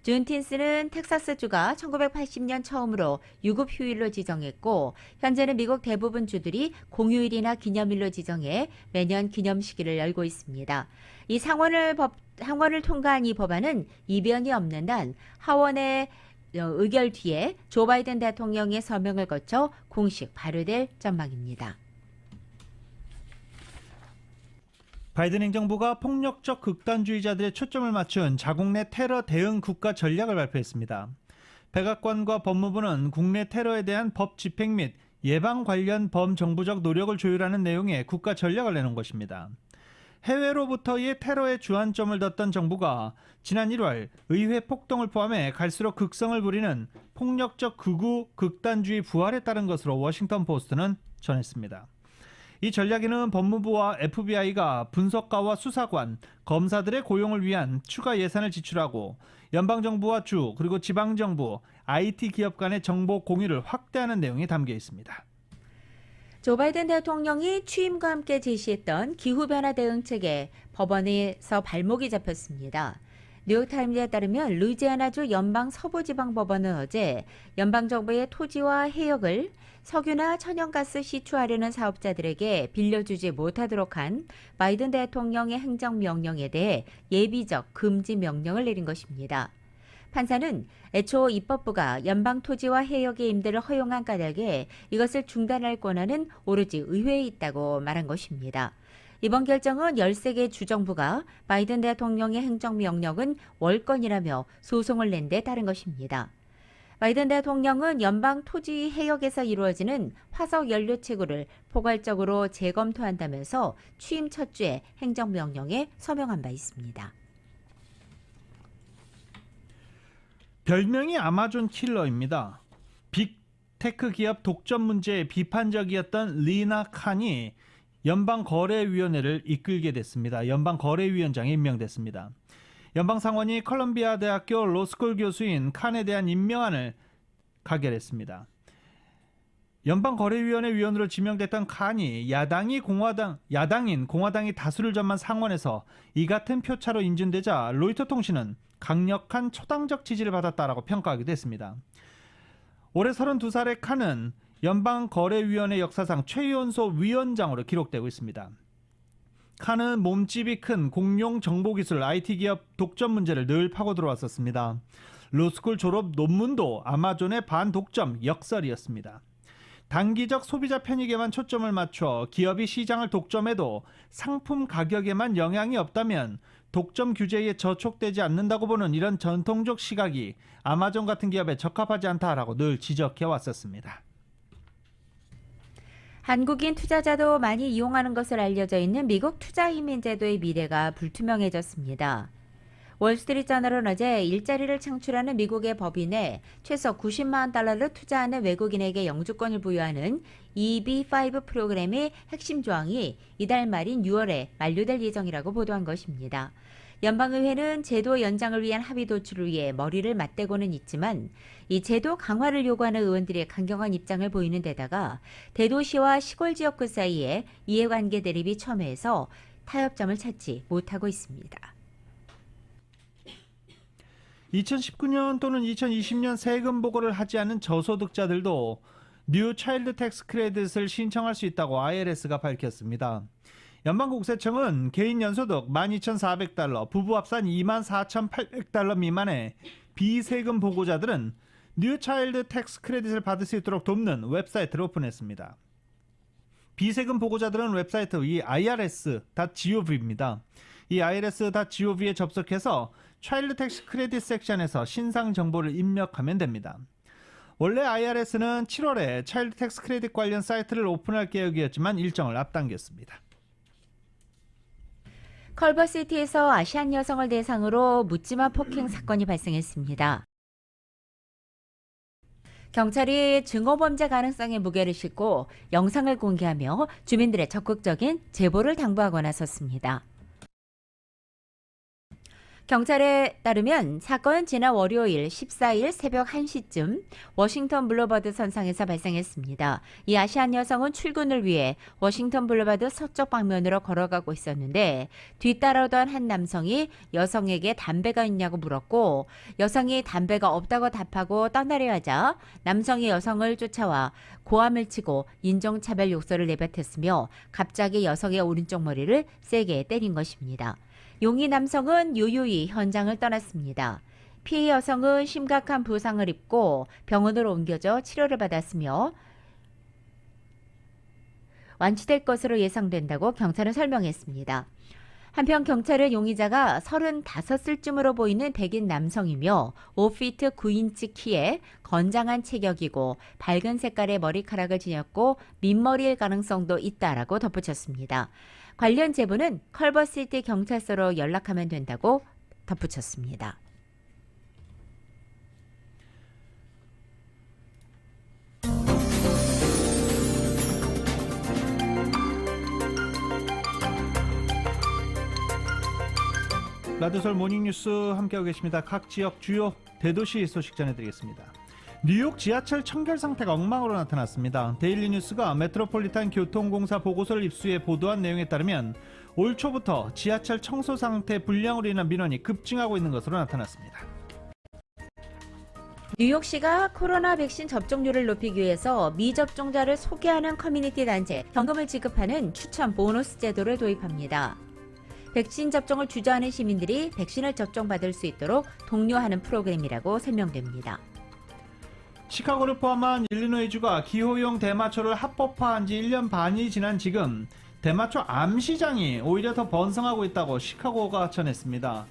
준틴스는 텍사스주가 1980년 처음으로 유급 휴일로 지정했고 현재는 미국 대부분 주들이 공휴일이나 기념일로 지정해 매년 기념식일을 열고 있습니다. 이 상원을 통과한 이 법안은 이변이 없는 한 하원의 의결 뒤에 조 바이든 대통령의 서명을 거쳐 공식 발효될 전망입니다. 바이든 행정부가 폭력적 극단주의자들의 초점을 맞춘 자국 내 테러 대응 국가 전략을 발표했습니다. 백악관과 법무부는 국내 테러에 대한 법 집행 및 예방 관련 범정부적 노력을 조율하는 내용의 국가 전략을 내놓은 것입니다. 해외로부터의 테러에 주안점을 뒀던 정부가 지난 1월 의회 폭동을 포함해 갈수록 극성을 부리는 폭력적 극우 극단주의 부활에 따른 것으로 워싱턴 포스트는 전했습니다. 이 전략에는 법무부와 FBI가 분석가와 수사관, 검사들의 고용을 위한 추가 예산을 지출하고 연방정부와 주 그리고 지방정부, IT 기업 간의 정보 공유를 확대하는 내용이 담겨 있습니다. 조 바이든 대통령이 취임과 함께 제시했던 기후변화 대응책에 법원에서 발목이 잡혔습니다. 뉴욕타임즈에 따르면 루이지애나주 연방 서부지방법원은 어제 연방정부의 토지와 해역을 석유나 천연가스 시추하려는 사업자들에게 빌려주지 못하도록 한 바이든 대통령의 행정명령에 대해 예비적 금지 명령을 내린 것입니다. 판사는 애초 입법부가 연방 토지와 해역의 임대를 허용한 까닭에 이것을 중단할 권한은 오로지 의회에 있다고 말한 것입니다. 이번 결정은 13개 주정부가 바이든 대통령의 행정명령은 월권이라며 소송을 낸 데 따른 것입니다. 바이든 대통령은 연방 토지 해역에서 이루어지는 화석 연료 채굴을 포괄적으로 재검토한다면서 취임 첫 주에 행정명령에 서명한 바 있습니다. 별명이 아마존 킬러입니다. 빅테크 기업 독점 문제에 비판적이었던 리나 칸이 연방거래위원회를 이끌게 됐습니다. 연방거래위원장에 임명됐습니다. 연방상원이 컬럼비아 대학교 로스쿨 교수인 칸에 대한 임명안을 가결했습니다. 연방거래위원회 위원으로 지명됐던 칸이 야당인 공화당이 다수를 점한 상원에서 이 같은 표차로 인준되자 로이터 통신은 강력한 초당적 지지를 받았다라고 평가하기도 했습니다. 올해 32살의 칸은 연방거래위원회 역사상 최연소 위원장으로 기록되고 있습니다. 칸은 몸집이 큰 공룡 정보기술 IT 기업 독점 문제를 늘 파고 들어왔었습니다. 로스쿨 졸업 논문도 아마존의 반독점 역설이었습니다. 단기적 소비자 편익에만 초점을 맞춰 기업이 시장을 독점해도 상품 가격에만 영향이 없다면 독점 규제에 저촉되지 않는다고 보는 이런 전통적 시각이 아마존 같은 기업에 적합하지 않다라고 늘 지적해 왔었습니다. 한국인 투자자도 많이 이용하는 것으로 알려져 있는 미국 투자이민 제도의 미래가 불투명해졌습니다. 월스트리트저널은 어제 일자리를 창출하는 미국의 법인에 최소 90만 달러를 투자하는 외국인에게 영주권을 부여하는 EB-5 프로그램의 핵심 조항이 이달 말인 6월에 만료될 예정이라고 보도한 것입니다. 연방의회는 제도 연장을 위한 합의 도출을 위해 머리를 맞대고는 있지만 이 제도 강화를 요구하는 의원들이 강경한 입장을 보이는 데다가 대도시와 시골 지역구 사이에 이해관계 대립이 첨예해서 타협점을 찾지 못하고 있습니다. 2019년 또는 2020년 세금 보고를 하지 않은 저소득자들도 뉴 차일드 텍스 크레딧을 신청할 수 있다고 IRS가 밝혔습니다. 연방국세청은 개인 연소득 12,400달러, 부부 합산 24,800달러 미만의 비세금 보고자들은 뉴 차일드 텍스 크레딧을 받을 수 있도록 돕는 웹사이트를 오픈했습니다. 비세금 보고자들은 웹사이트 이 irs.gov입니다. 이 irs.gov에 접속해서 차일드 텍스 크레딧 섹션에서 신상 정보를 입력하면 됩니다. 원래 IRS는 7월에 차일드 텍스 크레딧 관련 사이트를 오픈할 계획이었지만 일정을 앞당겼습니다. 컬버시티에서 아시안 여성을 대상으로 묻지마 폭행 사건이 발생했습니다. 경찰이 증오범죄 가능성의 무게를 싣고 영상을 공개하며 주민들의 적극적인 제보를 당부하고 나섰습니다. 경찰에 따르면 사건은 지난 월요일 14일 새벽 1시쯤 워싱턴 블루버드 선상에서 발생했습니다. 이 아시안 여성은 출근을 위해 워싱턴 블루버드 서쪽 방면으로 걸어가고 있었는데 뒤따라오던 한 남성이 여성에게 담배가 있냐고 물었고 여성이 담배가 없다고 답하고 떠나려 하자 남성이 여성을 쫓아와 고함을 치고 인종차별 욕설을 내뱉었으며 갑자기 여성의 오른쪽 머리를 세게 때린 것입니다. 용의 남성은 유유히 현장을 떠났습니다. 피해 여성은 심각한 부상을 입고 병원으로 옮겨져 치료를 받았으며 완치될 것으로 예상된다고 경찰은 설명했습니다. 한편 경찰은 용의자가 35살쯤으로 보이는 백인 남성이며 5피트 9인치 키에 건장한 체격이고 밝은 색깔의 머리카락을 지녔고 민머리일 가능성도 있다라고 덧붙였습니다. 관련 제보는 컬버시티 경찰서로 연락하면 된다고 덧붙였습니다. 라디오서울 모닝뉴스 함께하고 계십니다. 각 지역 주요 대도시 소식 전해드리겠습니다. 뉴욕 지하철 청결 상태가 엉망으로 나타났습니다. 데일리뉴스가 메트로폴리탄 교통공사 보고서를 입수해 보도한 내용에 따르면 올 초부터 지하철 청소 상태 불량으로 인한 민원이 급증하고 있는 것으로 나타났습니다. 뉴욕시가 코로나 백신 접종률을 높이기 위해서 미접종자를 소개하는 커뮤니티 단체 경금을 지급하는 추천 보너스 제도를 도입합니다. 백신 접종을 주저하는 시민들이 백신을 접종받을 수 있도록 독려하는 프로그램이라고 설명됩니다. 시카고를 포함한 일리노이주가 기호용 대마초를 합법화한 지 1년 반이 지난 지금 대마초 암 시장이 오히려 더 번성하고 있다고 시카고가 전했습니다.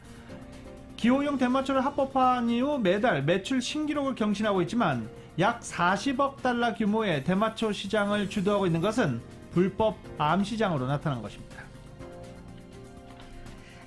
기호용 대마초를 합법화한 이후 매달 매출 신기록을 경신하고 있지만 약 40억 달러 규모의 대마초 시장을 주도하고 있는 것은 불법 암 시장으로 나타난 것입니다.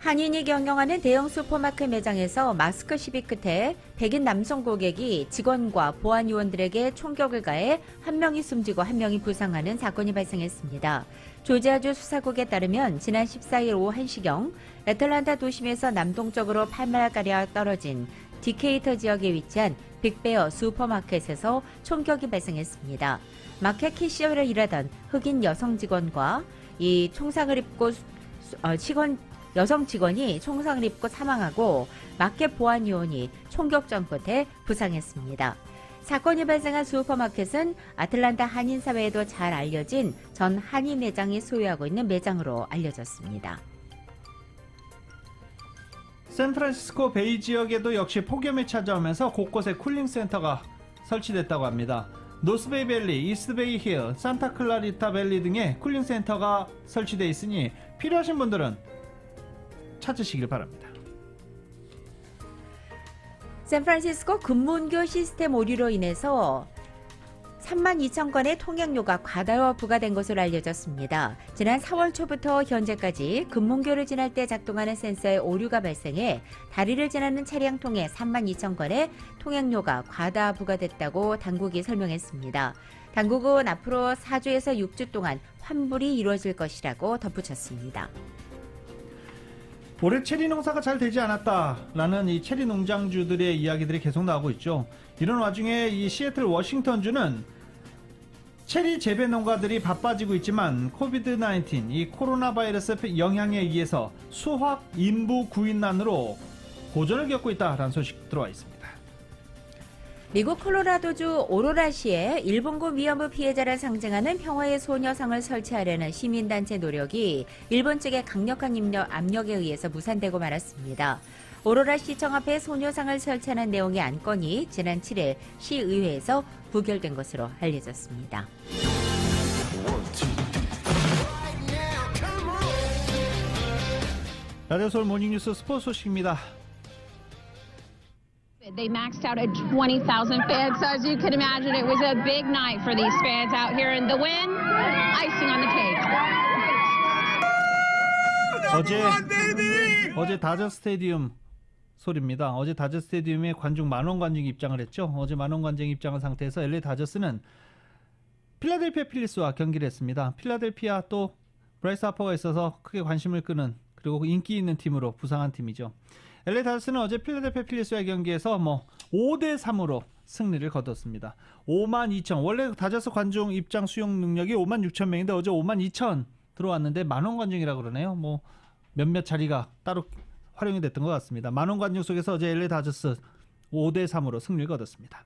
한인이 경영하는 대형 슈퍼마켓 매장에서 마스크 시비 끝에 백인 남성 고객이 직원과 보안 요원들에게 총격을 가해 한 명이 숨지고 한 명이 부상하는 사건이 발생했습니다. 조지아주 수사국에 따르면 지난 14일 오후 1시경 애틀랜타 도심에서 남동쪽으로 8마일가량 떨어진 디케이터 지역에 위치한 빅베어 슈퍼마켓에서 총격이 발생했습니다. 마켓 캐시어를 일하던 흑인 여성 직원과 이 총상을 입고 여성 직원이 총상을 입고 사망하고 마켓 보안 요원이 총격전 끝에 부상했습니다. 사건이 발생한 슈퍼마켓은 아틀란타 한인사회에도 잘 알려진 전 한인 매장이 소유하고 있는 매장으로 알려졌습니다. 샌프란시스코 베이 지역에도 역시 폭염이 찾아오면서 곳곳에 쿨링센터가 설치됐다고 합니다. 노스베이 밸리, 이스트베이 힐, 산타클라리타 밸리 등의 쿨링센터가 설치되어 있으니 필요하신 분들은 찾으시길 바랍니다. 샌프란시스코 금문교 시스템 오류로 인해서 32,000건의 통행료가 과다로 부과된 것으로 알려졌습니다. 지난 4월 초부터 현재까지 금문교를 지날 때 작동하는 센서에 오류가 발생해 다리를 지나는 차량 통해 32,000건의 통행료가 과다 부과됐다고 당국이 설명했습니다. 당국은 앞으로 4주에서 6주 동안 환불이 이루어질 것이라고 덧붙였습니다. 올해 체리 농사가 잘 되지 않았다라는 이 체리 농장주들의 이야기들이 계속 나오고 있죠. 이런 와중에 이 시애틀 워싱턴주는 체리 재배 농가들이 바빠지고 있지만 코비드-19 이 코로나 바이러스 영향에 의해서 수확 인부 구인난으로 고전을 겪고 있다라는 소식 들어와 있습니다. 미국 콜로라도주 오로라시에 일본군 위안부 피해자를 상징하는 평화의 소녀상을 설치하려는 시민단체 노력이 일본 측의 강력한 압력에 의해서 무산되고 말았습니다. 오로라시청 앞에 소녀상을 설치하는 내용의 안건이 지난 7일 시의회에서 부결된 것으로 알려졌습니다. 라디오 서울 모닝뉴스 스포츠 소식입니다. They maxed out at 20,000 fans, so as you can imagine, it was a big night for these fans out here, and the win, icing on the cake. 어제 다저 스테디움 소리입니다. 어제 다저 스테디움에 관중 만원 관중 입장을 했죠. 어제 만원 관중 입장한 상태에서 LA 다저스는 필라델피아 필리스와 경기를 했습니다. 필라델피아 또 브라이스 하퍼가 있어서 크게 관심을 끄는 그리고 인기 있는 팀으로 부상한 팀이죠. LA 다저스는 어제 필라델피아 필리스와의 경기에서 5대3으로 승리를 거뒀습니다. 52,000 원래 다저스 관중 입장 수용 능력이 56,000명인데 어제 52,000 들어왔는데 만원 관중이라 그러네요. 몇몇 자리가 따로 활용이 됐던 것 같습니다. 만원 관중 속에서 어제 LA 다저스 5대3으로 승리를 거뒀습니다.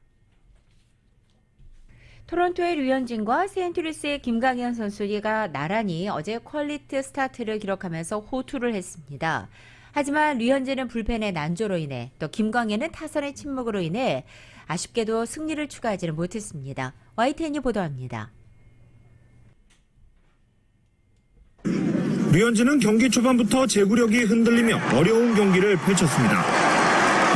토론토의 류현진과 세인트루이스의 김광현 선수가 나란히 어제 퀄리티 스타트를 기록하면서 호투를 했습니다. 하지만 류현진은 불펜의 난조로 인해 또 김광현은 타선의 침묵으로 인해 아쉽게도 승리를 추가하지는 못했습니다. YTN이 보도합니다. 류현진은 경기 초반부터 제구력이 흔들리며 어려운 경기를 펼쳤습니다.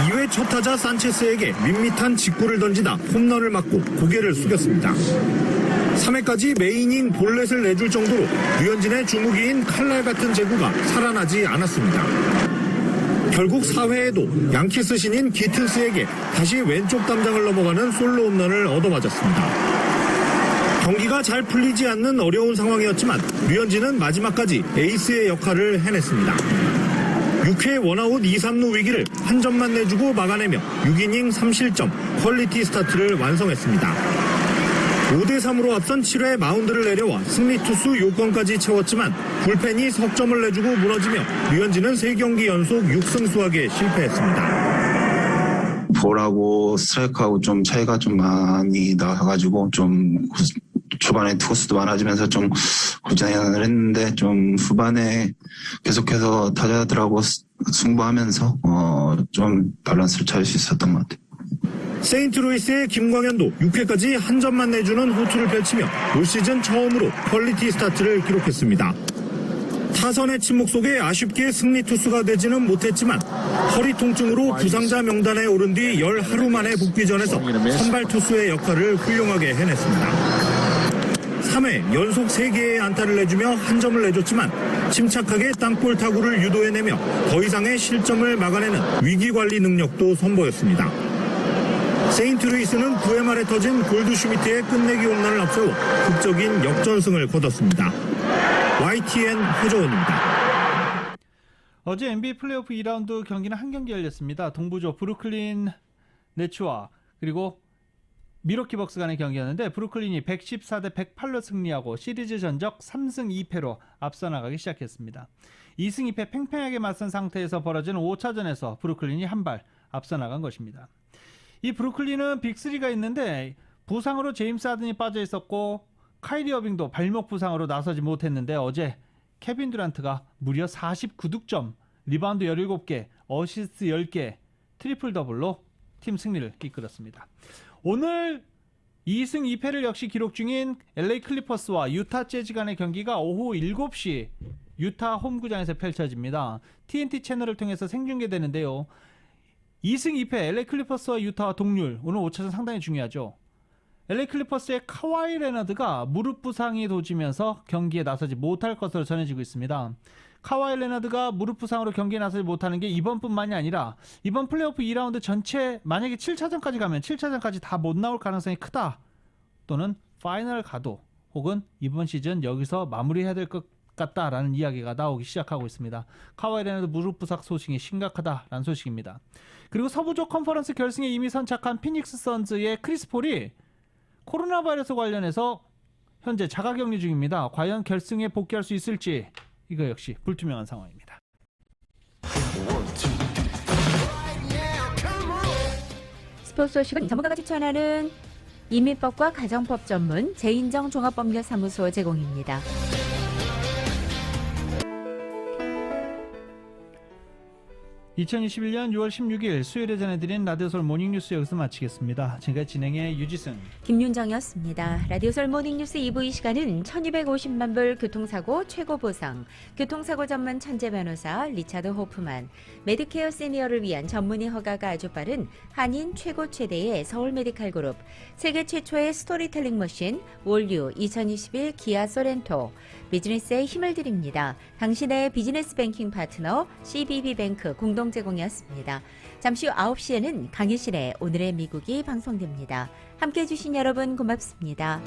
2회 첫 타자 산체스에게 밋밋한 직구를 던지다 홈런을 맞고 고개를 숙였습니다. 3회까지 매이닝 볼넷을 내줄 정도로 류현진의 주무기인 칼날 같은 제구가 살아나지 않았습니다. 결국 4회에도 양키스 신인 기튼스에게 다시 왼쪽 담장을 넘어가는 솔로 홈런을 얻어맞았습니다. 경기가 잘 풀리지 않는 어려운 상황이었지만 류현진은 마지막까지 에이스의 역할을 해냈습니다. 6회 원아웃 2, 3루 위기를 한 점만 내주고 막아내며 6이닝 3실점 퀄리티 스타트를 완성했습니다. 5대3으로 앞선 7회 마운드를 내려와 승리 투수 요건까지 채웠지만 불펜이 석점을 내주고 무너지며 류현진은 3경기 연속 6승수하게 실패했습니다. 볼하고 스트라이크하고 좀 차이가 좀 많이 나가지고 좀 초반에 투수도 많아지면서 좀 고전을 했는데 좀 후반에 계속해서 타자들하고 승부하면서 좀 밸런스를 찾을 수 있었던 것 같아요. 세인트루이스의 김광현도 6회까지 한 점만 내주는 호투를 펼치며 올 시즌 처음으로 퀄리티 스타트를 기록했습니다. 타선의 침묵 속에 아쉽게 승리 투수가 되지는 못했지만 허리 통증으로 부상자 명단에 오른 뒤 열 하루 만에 복귀전에서 선발 투수의 역할을 훌륭하게 해냈습니다. 3회 연속 3개의 안타를 내주며 한 점을 내줬지만 침착하게 땅볼 타구를 유도해내며 더 이상의 실점을 막아내는 위기관리 능력도 선보였습니다. 세인트루이스는 9회 말에 터진 골드슈미트의 끝내기 홈런을 앞세워 극적인 역전승을 거뒀습니다. YTN 허정원입니다. 어제 NBA 플레이오프 2라운드 경기는 한 경기 열렸습니다. 동부조 브루클린 네츠와 그리고 미러키 벅스 간의 경기였는데 브루클린이 114대 108로 승리하고 시리즈 전적 3승 2패로 앞서 나가기 시작했습니다. 2승 2패 팽팽하게 맞선 상태에서 벌어진 5차전에서 브루클린이 한 발 앞서 나간 것입니다. 이 브루클린은 빅3가 있는데 부상으로 제임스 하든이 빠져 있었고 카이리 어빙도 발목 부상으로 나서지 못했는데 어제 케빈 듀란트가 무려 49득점, 리바운드 17개, 어시스트 10개, 트리플 더블로 팀 승리를 이끌었습니다. 오늘 2승 2패를 역시 기록 중인 LA 클리퍼스와 유타 재즈 간의 경기가 오후 7시 유타 홈구장에서 펼쳐집니다. TNT 채널을 통해서 생중계되는데요. 2승 2패 LA 클리퍼스와 유타와 동률, 오늘 5차전 상당히 중요하죠. LA 클리퍼스의 카와이 레너드가 무릎 부상이 도지면서 경기에 나서지 못할 것으로 전해지고 있습니다. 카와이 레너드가 무릎 부상으로 경기에 나서지 못하는 게 이번뿐만이 아니라 이번 플레이오프 2라운드 전체 만약에 7차전까지 가면 7차전까지 다 못 나올 가능성이 크다. 또는 파이널 가도 혹은 이번 시즌 여기서 마무리해야 될 것 같다라는 이야기가 나오기 시작하고 있습니다. 카와이 레너드 무릎 부상 소식이 심각하다라는 소식입니다. 그리고 서부적 컨퍼런스 결승에 이미 선착한 피닉스 선즈의 크리스 폴이 코로나 바이러스 관련해서 현재 자가격리 중입니다. 과연 결승에 복귀할 수 있을지 이거 역시 불투명한 상황입니다. 스포츠 소식은 전문가가 추천하는 이민법과 가정법 전문 재인정 종합법률사무소 제공입니다. (2021년 6월 16일) 수요일에 전해드린 라디오솔 모닝뉴스 여기서 마치겠습니다. 지금까지 진행의 유지승, 김윤정이었습니다. 라디오솔 모닝뉴스 2부 이 시간은 1250만 불 교통사고 최고 보상, 교통사고 전문 천재 변호사 리차드 호프만, 메디케어 시니어를 위한 전문의 허가가 아주 빠른 한인 최고 최대의 서울 메디칼 그룹, 세계 최초의 스토리텔링 머신 올류 2021 기아 소렌토, 비즈니스에 힘을 드립니다. 당신의 비즈니스 뱅킹 파트너 CBB뱅크 공동 제공이었습니다. 잠시 후 9시에는 강희실의 오늘의 미국이 방송됩니다. 함께해 주신 여러분 고맙습니다.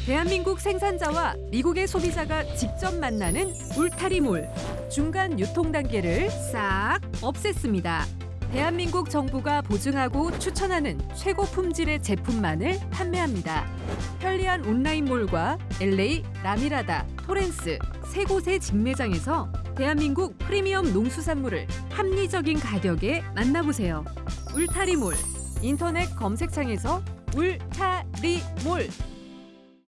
대한민국 생산자와 미국의 소비자가 직접 만나는 울타리몰. 중간 유통 단계를 싹 없앴습니다. 대한민국 정부가 보증하고 추천하는 최고 품질의 제품만을 판매합니다. 편리한 온라인몰과 LA, 라미라다, 토렌스 세 곳의 직매장에서 대한민국 프리미엄 농수산물을 합리적인 가격에 만나보세요. 울타리몰. 인터넷 검색창에서 울타리몰